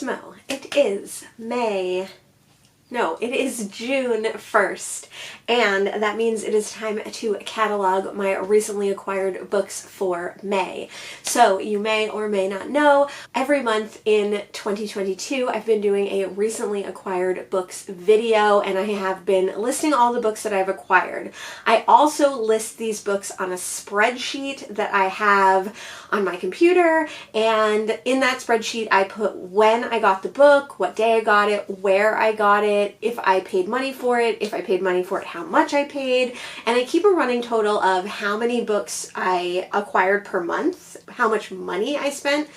Smo. It is June 1st, and that means it is time to catalog my recently acquired books for May. So you may or may not know, every month in 2022 I've been doing a recently acquired books video, and I have been listing all the books that I've acquired. I also list these books on a spreadsheet that I have on my computer, and in that spreadsheet I put when I got the book, what day I got it, where I got it, if I paid money for it, if I paid money for it, how much I paid, and I keep a running total of how many books I acquired per month, how much money I spent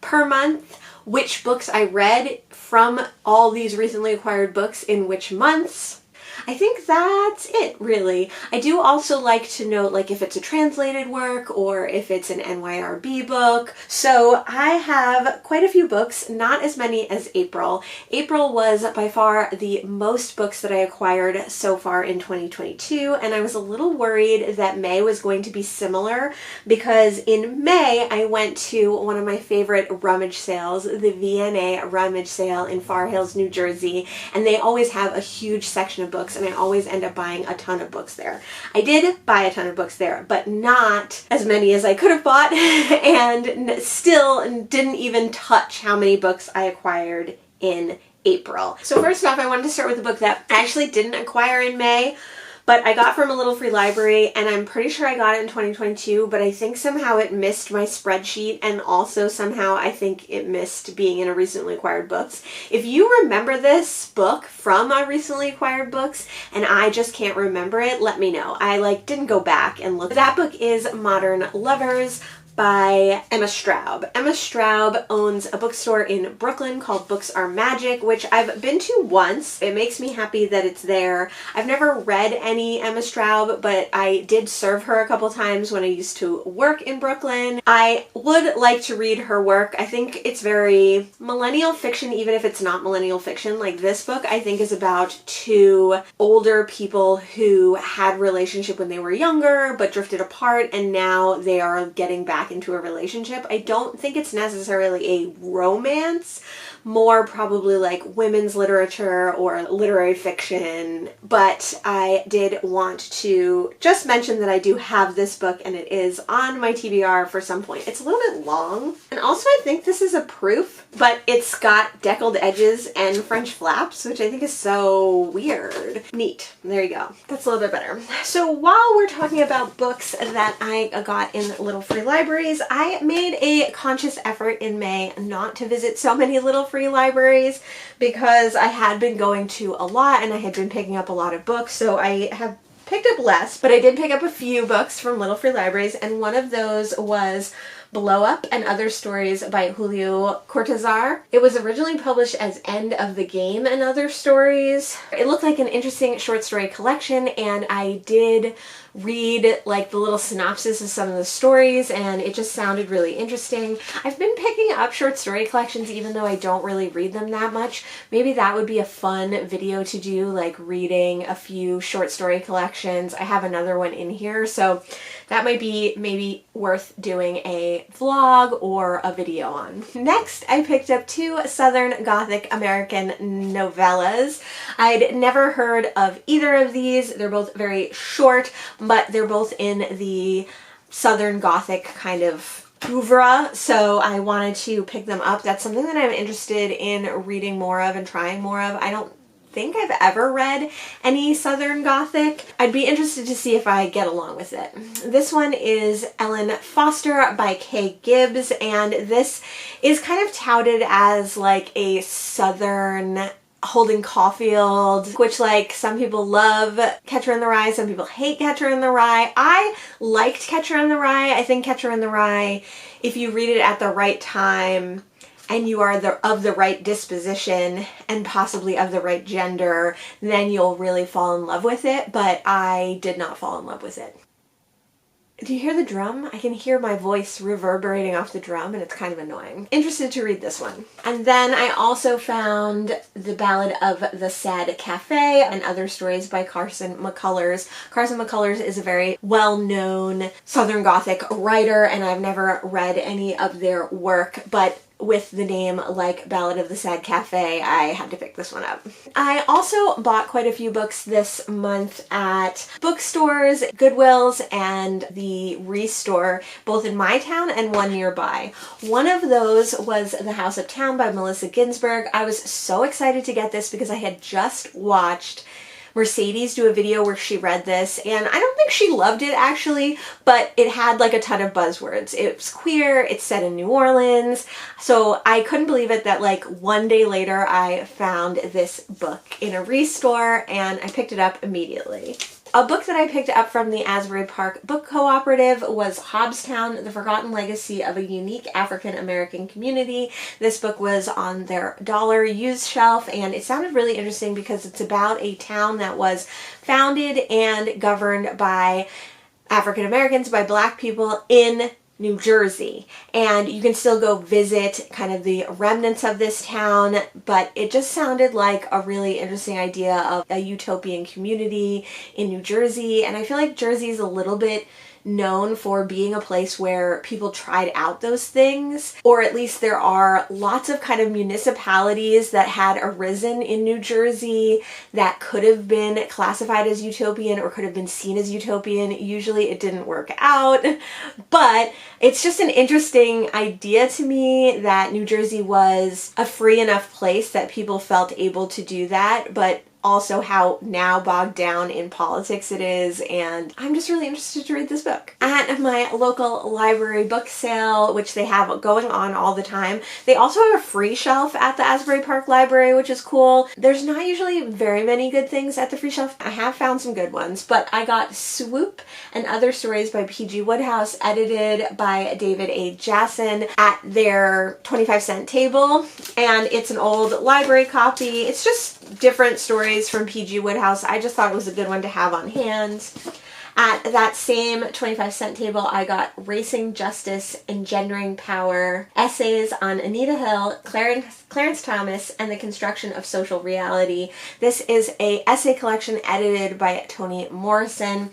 per month, which books I read from all these recently acquired books in which months. I think that's it, really. I do also like to note, like, if it's a translated work or if it's an NYRB book. So I have quite a few books, not as many as April. April was by far the most books that I acquired so far in 2022, and I was a little worried that May was going to be similar because in May I went to one of my favorite rummage sales, the VNA rummage sale in Far Hills, New Jersey, and they always have a huge section of books, and I always end up buying a ton of books there. I did buy a ton of books there, but not as many as I could have bought, and still didn't even touch how many books I acquired in April. So first off, I wanted to start with a book that I actually didn't acquire in May, but I got from a little free library, and I'm pretty sure I got it in 2022, but I think somehow it missed my spreadsheet, and also somehow I think it missed being in a recently acquired books. If you remember this book from my recently acquired books, and I just can't remember it, let me know. I didn't go back and look. That book is Modern Lovers by Emma Straub. Emma Straub owns a bookstore in Brooklyn called Books Are Magic, which I've been to once. It makes me happy that it's there. I've never read any Emma Straub, but I did serve her a couple times when I used to work in Brooklyn. I would like to read her work. I think it's very millennial fiction, even if it's not millennial fiction. Like this book, I think, is about two older people who had a relationship when they were younger, but drifted apart, and now they are getting back into a relationship. I don't think it's necessarily a romance, more probably like women's literature or literary fiction, but I did want to just mention that I do have this book, and it is on my TBR for some point. It's a little bit long, and also I think this is a proof, but it's got deckled edges and French flaps, which I think is so weird. Neat. There you go. That's a little bit better. So while we're talking about books that I got in little free libraries, I made a conscious effort in May not to visit so many little free libraries because I had been going to a lot and I had been picking up a lot of books, so I have picked up less, but I did pick up a few books from little free libraries, and one of those was Blow Up and Other Stories by Julio Cortázar. It was originally published as End of the Game and Other Stories. It looked like an interesting short story collection, and I did read like the little synopsis of some of the stories, and it just sounded really interesting. I've been picking up short story collections even though I don't really read them that much. Maybe that would be a fun video to do, like reading a few short story collections. I have another one in here, so that might be maybe worth doing a vlog or a video on. Next, I picked up two Southern Gothic American novellas. I'd never heard of either of these. They're both very short, but they're both in the Southern Gothic kind of oeuvre, so I wanted to pick them up. That's something that I'm interested in reading more of and trying more of. I don't think I've ever read any Southern Gothic. I'd be interested to see if I get along with it. This one is Ellen Foster by Kay Gibbs, and this is kind of touted as like a Southern Holden Caulfield, which like some people love Catcher in the Rye, some people hate Catcher in the Rye. I liked Catcher in the Rye. I think Catcher in the Rye, if you read it at the right time and you are of the right disposition and possibly of the right gender, then you'll really fall in love with it, but I did not fall in love with it. Do you hear the drum? I can hear my voice reverberating off the drum, and it's kind of annoying. Interested to read this one. And then I also found The Ballad of the Sad Cafe and Other Stories by Carson McCullers. Carson McCullers is a very well-known Southern Gothic writer, and I've never read any of their work, but with the name like Ballad of the Sad Cafe, I had to pick this one up. I also bought quite a few books this month at bookstores, Goodwills, and the Restore, both in my town and one nearby. One of those was The House Uptown by Melissa Ginsberg. I was so excited to get this because I had just watched Mercedes do a video where she read this, and I don't think she loved it actually, but it had like a ton of buzzwords. It was queer, it's set in New Orleans, so I couldn't believe it that like one day later I found this book in a Restore and I picked it up immediately. A book that I picked up from the Asbury Park Book Cooperative was Hobbstown, The Forgotten Legacy of a Unique African American Community. This book was on their dollar used shelf, and it sounded really interesting because it's about a town that was founded and governed by African Americans, by Black people in New Jersey, and you can still go visit kind of the remnants of this town, but it just sounded like a really interesting idea of a utopian community in New Jersey. And I feel like Jersey is a little bit known for being a place where people tried out those things, or at least there are lots of kind of municipalities that had arisen in New Jersey that could have been classified as utopian or could have been seen as utopian. Usually it didn't work out, but it's just an interesting idea to me that New Jersey was a free enough place that people felt able to do that, but also how now bogged down in politics it is, and I'm just really interested to read this book. At my local library book sale, which they have going on all the time, they also have a free shelf at the Asbury Park Library, which is cool. There's not usually very many good things at the free shelf. I have found some good ones, but I got Swoop and Other Stories by P.G. Wodehouse, edited by David A. Jasson, at their 25-cent table, and it's an old library copy. It's just different stories from P.G. Wodehouse. I just thought it was a good one to have on hand. At that same 25-cent table, I got Racing Justice, Engendering Power, Essays on Anita Hill, Clarence Thomas, and the Construction of Social Reality. This is a essay collection edited by Toni Morrison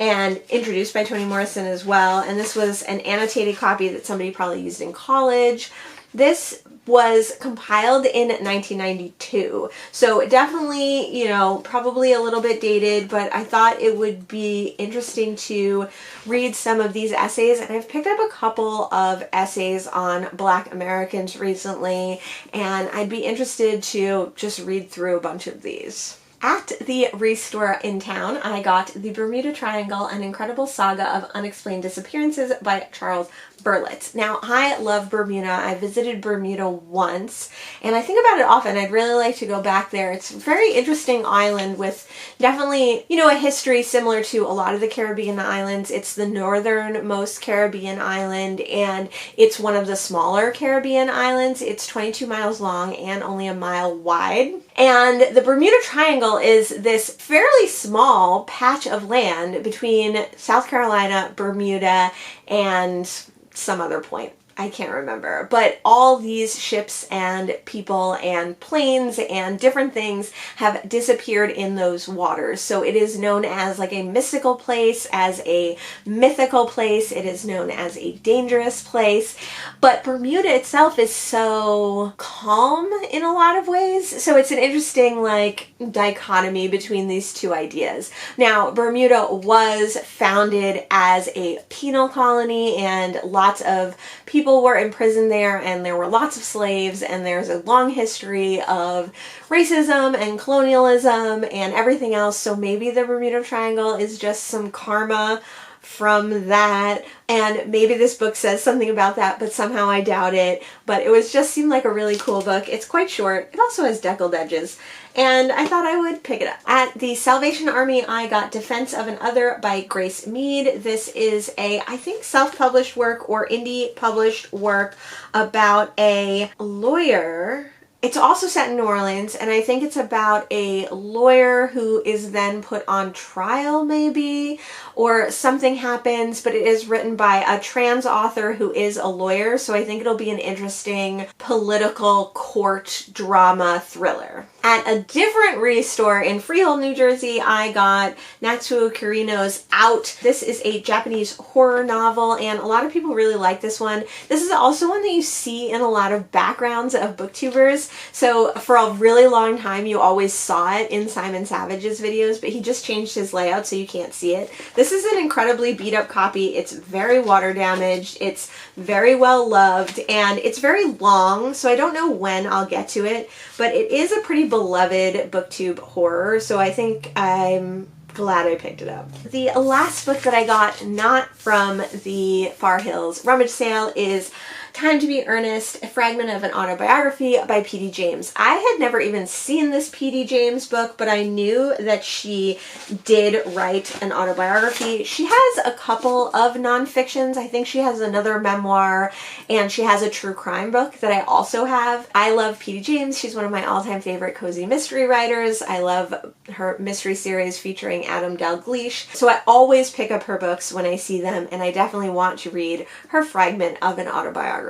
and introduced by Toni Morrison as well. And this was an annotated copy that somebody probably used in college. This was compiled in 1992, so definitely, you know, probably a little bit dated, but I thought it would be interesting to read some of these essays, and I've picked up a couple of essays on Black Americans recently, and I'd be interested to just read through a bunch of these. At the Restore in town, I got The Bermuda Triangle, An Incredible Saga of Unexplained Disappearances by Charles Berlitz. Now, I love Bermuda. I visited Bermuda once, and I think about it often. I'd really like to go back there. It's a very interesting island with definitely, you know, a history similar to a lot of the Caribbean islands. It's the northernmost Caribbean island, and it's one of the smaller Caribbean islands. It's 22 miles long and only a mile wide. And the Bermuda Triangle is this fairly small patch of land between South Carolina, Bermuda, and some other point. I can't remember, but all these ships and people and planes and different things have disappeared in those waters. So it is known as like a mystical place, as a mythical place. It is known as a dangerous place. But Bermuda itself is so calm in a lot of ways. So it's an interesting like dichotomy between these two ideas. Now, Bermuda was founded as a penal colony, and lots of people were imprisoned there, and there were lots of slaves, and there's a long history of racism and colonialism and everything else. So maybe the Bermuda Triangle is just some karma from that, and maybe this book says something about that, but somehow I doubt it. But it was just seemed like a really cool book. It's quite short. It also has deckled edges, and I thought I would pick it up. At the Salvation Army, I got Defense of an Other by Grace Mead. This is a, I think, self-published work or indie published work about a lawyer It's also set in New Orleans, and I think it's about a lawyer who is then put on trial, maybe, or something happens, but it is written by a trans author who is a lawyer, so I think it'll be an interesting political court drama thriller. At a different restore in Freehold, New Jersey, I got Natsu Koronos Out. This is a Japanese horror novel, and a lot of people really like this one. This is also one that you see in a lot of backgrounds of booktubers. So for a really long time, you always saw it in Simon Savage's videos, but he just changed his layout so you can't see it. This is an incredibly beat up copy. It's very water damaged. It's very well loved, and it's very long, so I don't know when I'll get to it, but it is a pretty beloved booktube horror, so I think I'm glad I picked it up. The last book that I got not from the Far Hills rummage sale is Time to Be Earnest, a fragment of an autobiography by P.D. James. I had never even seen this P.D. James book, but I knew that she did write an autobiography. She has a couple of nonfictions. I think she has another memoir, and she has a true crime book that I also have. I love P.D. James. She's one of my all-time favorite cozy mystery writers. I love her mystery series featuring Adam Dalgleish. So I always pick up her books when I see them, and I definitely want to read her fragment of an autobiography.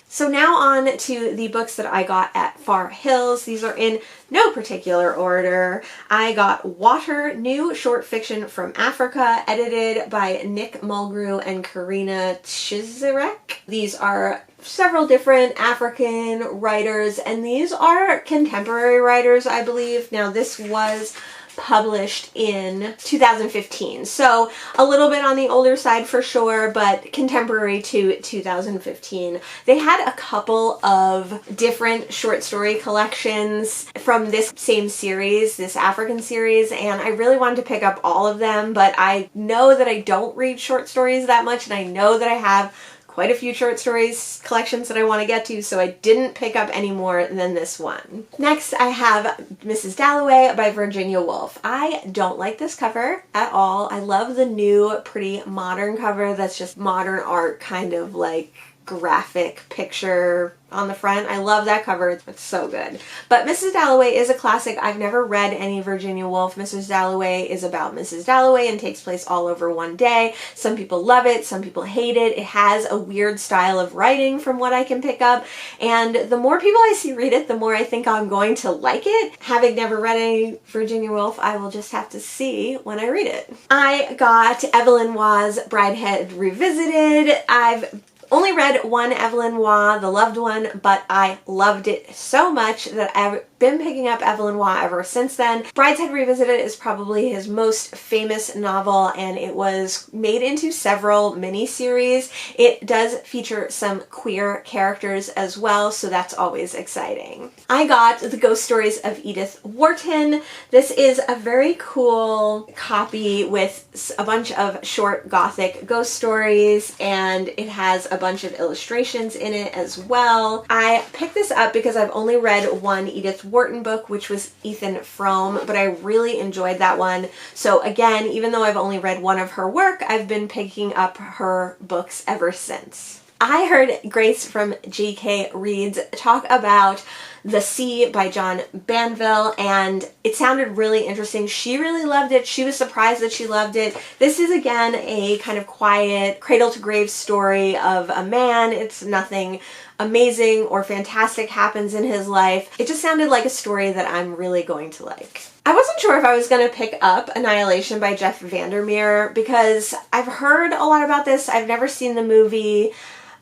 So now on to the books that I got at Far Hills. These are in no particular order. I got Water, new short fiction from Africa, edited by Nick Mulgrew and Karina Chizirek. These are several different African writers, and these are contemporary writers, I believe. Now, this was published in 2015, so a little bit on the older side for sure, but contemporary to 2015. They had a couple of different short story collections from this same series, this African series, and I really wanted to pick up all of them, but I know that I don't read short stories that much, and I know that I have quite a few short stories collections that I want to get to, so I didn't pick up any more than this one. Next, I have Mrs. Dalloway by Virginia Woolf. I don't like this cover at all. I love the new, pretty modern cover that's just modern art, kind of like graphic picture on the front. I love that cover. It's so good. But Mrs. Dalloway is a classic. I've never read any Virginia Woolf. Mrs. Dalloway is about Mrs. Dalloway and takes place all over one day. Some people love it. Some people hate it. It has a weird style of writing from what I can pick up. And the more people I see read it, the more I think I'm going to like it. Having never read any Virginia Woolf, I will just have to see when I read it. I got Evelyn Waugh's Brideshead Revisited. I've only read one Evelyn Waugh, the loved one, but I loved it so much that I've been picking up Evelyn Waugh ever since then. Brideshead Revisited is probably his most famous novel, and it was made into several miniseries. It does feature some queer characters as well, so that's always exciting. I got The Ghost Stories of Edith Wharton. This is a very cool copy with a bunch of short gothic ghost stories, and it has a bunch of illustrations in it as well. I picked this up because I've only read one Edith Wharton book, which was Ethan Frome, but I really enjoyed that one. So again, even though I've only read one of her work, I've been picking up her books ever since. I heard Grace from J.K. Reads talk about The Sea by John Banville, and it sounded really interesting. She really loved it. She was surprised that she loved it. This is, again, a kind of quiet, cradle-to-grave story of a man. It's nothing amazing or fantastic happens in his life. It just sounded like a story that I'm really going to like. I wasn't sure if I was going to pick up Annihilation by Jeff Vandermeer because I've heard a lot about this. I've never seen the movie.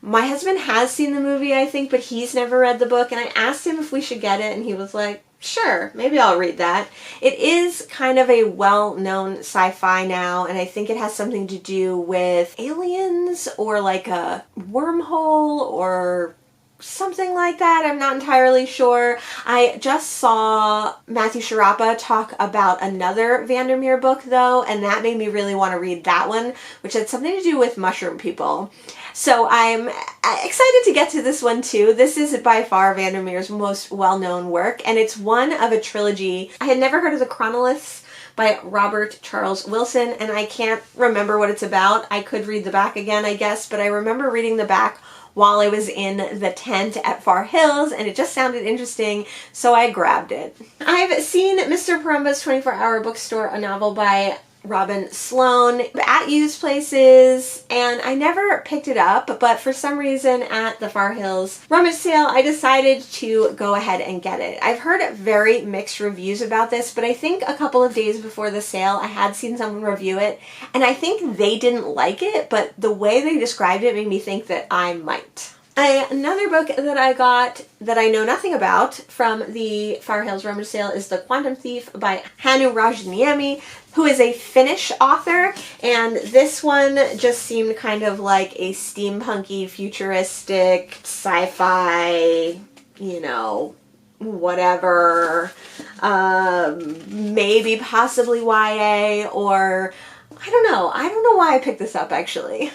My husband has seen the movie, I think, but he's never read the book, and I asked him if we should get it, and he was like, sure, maybe I'll read that. It is kind of a well-known sci-fi now, and I think it has something to do with aliens or like a wormhole or something like that. I'm not entirely sure. I just saw Matthew Sharapa talk about another Vandermeer book, though, and that made me really want to read that one, which had something to do with mushroom people. So I'm excited to get to this one too. This is by far Vandermeer's most well-known work, and it's one of a trilogy. I had never heard of the Chronolus by Robert Charles Wilson, and I can't remember what it's about. I could read the back again, I guess, but I remember reading the back while I was in the tent at Far Hills, and it just sounded interesting, so I grabbed it. I've seen Mr. Parumba's 24-Hour Bookstore, a novel by Robin Sloan, at used places, and I never picked it up, but for some reason at the Far Hills rummage sale I decided to go ahead and get it. I've heard very mixed reviews about this, but I think a couple of days before the sale I had seen someone review it, and I think they didn't like it, but the way they described it made me think that I might. Another book that I got that I know nothing about from the Far Hills rummage sale is The Quantum Thief by Hannu Rajaniemi, who is a Finnish author, and this one just seemed kind of like a steampunky, futuristic, sci-fi, you know, whatever, maybe possibly YA, or I don't know why I picked this up actually.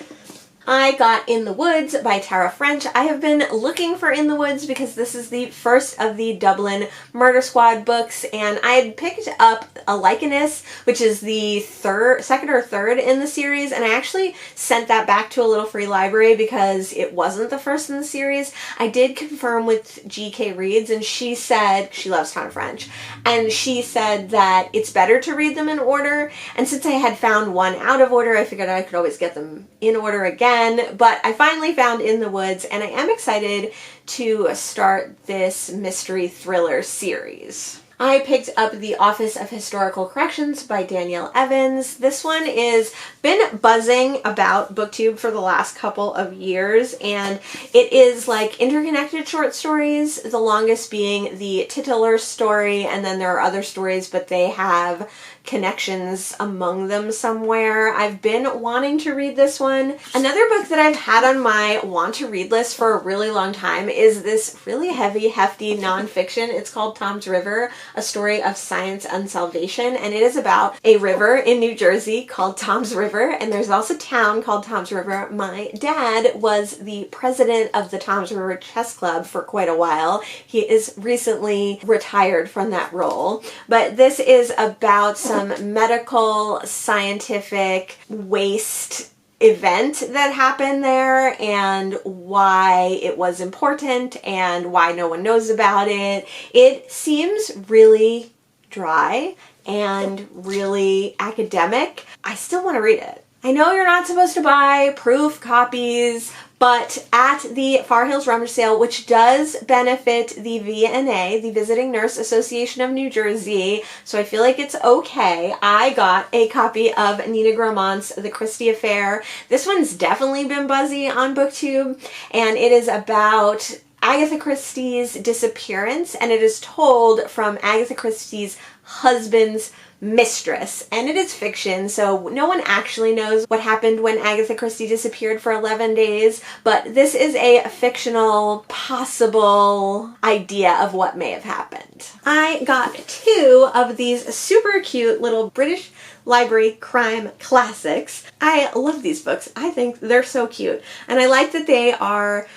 I got In the Woods by Tara French. I have been looking for In the Woods because this is the first of the Dublin Murder Squad books, and I had picked up A Likeness, which is the second or third in the series, and I actually sent that back to a little free library because it wasn't the first in the series. I did confirm with G.K. Reads, and she said, she loves Tara French, and she said that it's better to read them in order, and since I had found one out of order, I figured I could always get them in order again. But I finally found In the Woods, and I am excited to start this mystery thriller series. I picked up The Office of Historical Corrections by Danielle Evans. This one is been buzzing about BookTube for the last couple of years, and it is like interconnected short stories, the longest being the titular story, and then there are other stories, but they have connections among them somewhere. I've been wanting to read this one. Another book that I've had on my want to read list for a really long time is this really heavy, hefty nonfiction. It's called Tom's River, A Story of Science and Salvation, and it is about a river in New Jersey called Tom's River, and there's also a town called Tom's River. My dad was the president of the Tom's River Chess Club for quite a while. He is recently retired from that role, but this is about some medical, scientific waste event that happened there and why it was important and why no one knows about it. It seems really dry and really academic. I still want to read it. I know you're not supposed to buy proof copies, but at the Far Hills Rummage Sale, which does benefit the VNA, the Visiting Nurse Association of New Jersey, so I feel like it's okay, I got a copy of Nina Gramont's The Christie Affair. This one's definitely been buzzy on BookTube, and it is about Agatha Christie's disappearance, and it is told from Agatha Christie's husband's mistress, and it is fiction, so no one actually knows what happened when Agatha Christie disappeared for 11 days, but this is a fictional, possible idea of what may have happened. I got 2 of these super cute little British Library crime classics. I love these books. I think they're so cute, and I like that they are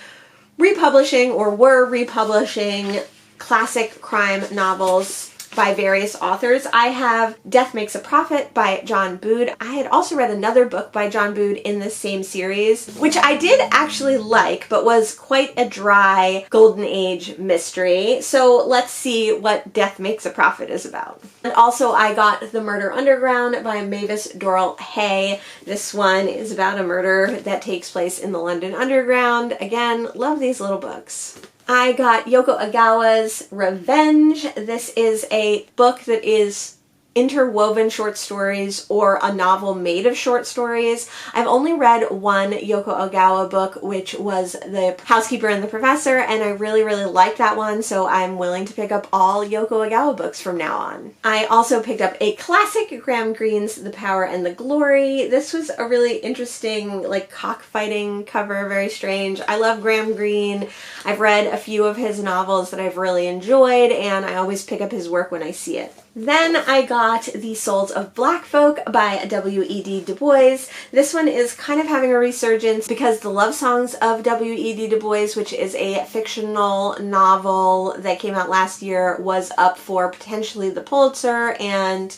republishing or were republishing classic crime novels by various authors. I have Death Makes a Profit by John Bood. I had also read another book by John Bood in the same series, which I did actually like, but was quite a dry Golden Age mystery. So let's see what Death Makes a Profit is about. And also I got The Murder Underground by Mavis Doral Hay. This one is about a murder that takes place in the London Underground. Again, love these little books. I got Yoko Ogawa's Revenge. This is a book that is interwoven short stories or a novel made of short stories. I've only read one Yoko Ogawa book, which was The Housekeeper and the Professor, and I really liked that one, so I'm willing to pick up all Yoko Ogawa books from now on. I also picked up a classic, Graham Greene's The Power and the Glory. This was a really interesting, like, cockfighting cover, very strange. I love Graham Greene. I've read a few of his novels that I've really enjoyed, and I always pick up his work when I see it. Then I got The Souls of Black Folk by W.E.D. Du Bois. This one is kind of having a resurgence because The Love Songs of W.E.D. Du Bois, which is a fictional novel that came out last year, was up for potentially the Pulitzer, and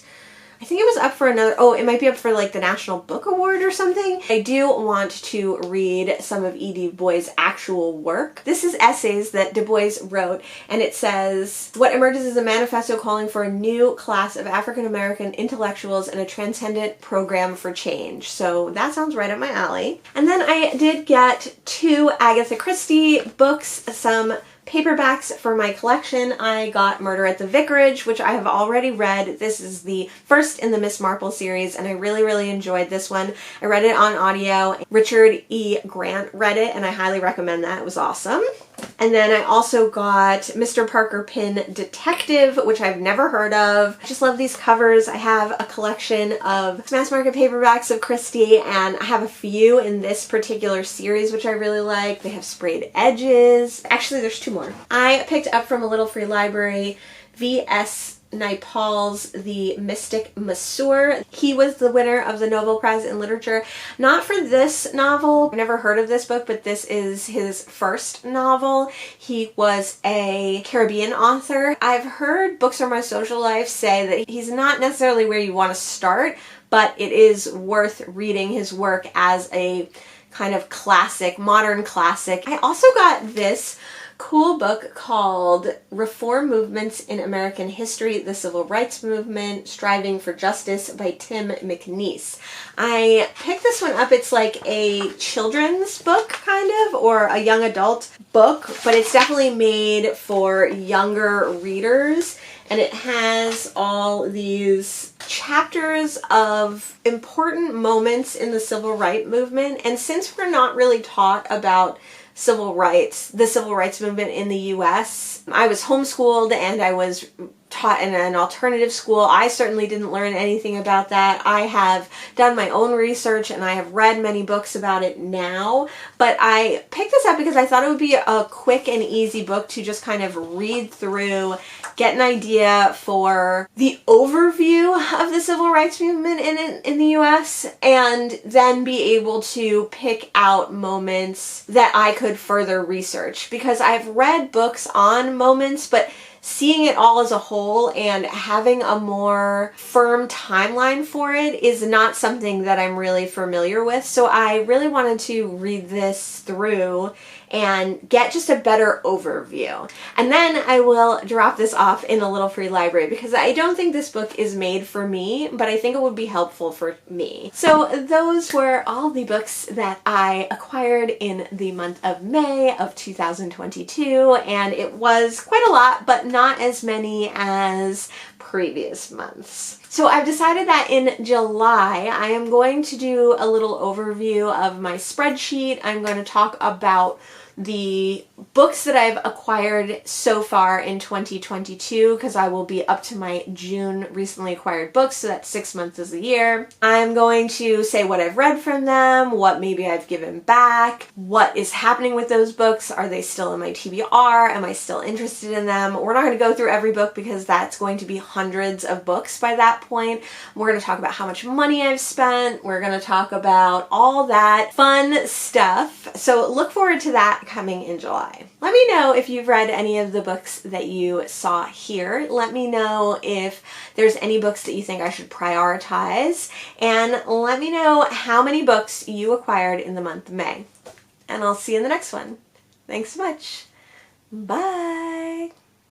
I think it was up for another, oh, it might be up for like the National Book Award or something. I do want to read some of E.D. Du Bois' actual work. This is essays that Du Bois wrote, and it says, what emerges is a manifesto calling for a new class of African-American intellectuals and a transcendent program for change. So that sounds right up my alley. And then I did get 2 Agatha Christie books, some paperbacks for my collection. I got Murder at the Vicarage, which I have already read. This is the first in the Miss Marple series, and I really enjoyed this one. I read it on audio. Richard E. Grant read it, and I highly recommend that. It was awesome. And then I also got Mr. Parker Pym Detective, which I've never heard of. I just love these covers. I have a collection of mass market paperbacks of Christie, and I have a few in this particular series, which I really like. They have sprayed edges. Actually, there's 2 more. I picked up from a little free library V.S. Naipaul's The Mystic Masseur. He was the winner of the Nobel Prize in Literature. Not for this novel. I've never heard of this book, but this is his first novel. He was a Caribbean author. I've heard Books Are My Social Life say that he's not necessarily where you want to start, but it is worth reading his work as a kind of classic, modern classic. I also got this cool book called Reform Movements in American History, the Civil Rights Movement, Striving for Justice by Tim McNeice. I picked this one up. It's like a children's book, kind of, or a young adult book, but it's definitely made for younger readers. And it has all these chapters of important moments in the civil rights movement. And since we're not really taught about civil rights, the civil rights movement in the US, I was homeschooled and I was taught in an alternative school. I certainly didn't learn anything about that. I have done my own research and I have read many books about it now, but I picked this up because I thought it would be a quick and easy book to just kind of read through, get an idea for the overview of the civil rights movement in the US, and then be able to pick out moments that I could further research, because I've read books on moments, but seeing it all as a whole and having a more firm timeline for it is not something that I'm really familiar with. So I really wanted to read this through and get just a better overview. And then I will drop this off in a little free library, because I don't think this book is made for me, but I think it would be helpful for me. So those were all the books that I acquired in the month of May of 2022, and it was quite a lot, but not as many as previous months. So I've decided that in July, I am going to do a little overview of my spreadsheet. I'm going to talk about the books that I've acquired so far in 2022, because I will be up to my June recently acquired books, so that's 6 months of the year. I'm going to say what I've read from them, what maybe I've given back, what is happening with those books. Are they still in my TBR? Am I still interested in them? We're not going to go through every book because that's going to be hundreds of books by that point. We're going to talk about how much money I've spent. We're going to talk about all that fun stuff. So look forward to that coming in July. Let me know if you've read any of the books that you saw here. Let me know if there's any books that you think I should prioritize, and let me know how many books you acquired in the month of May. And I'll see you in the next one. Thanks so much. Bye!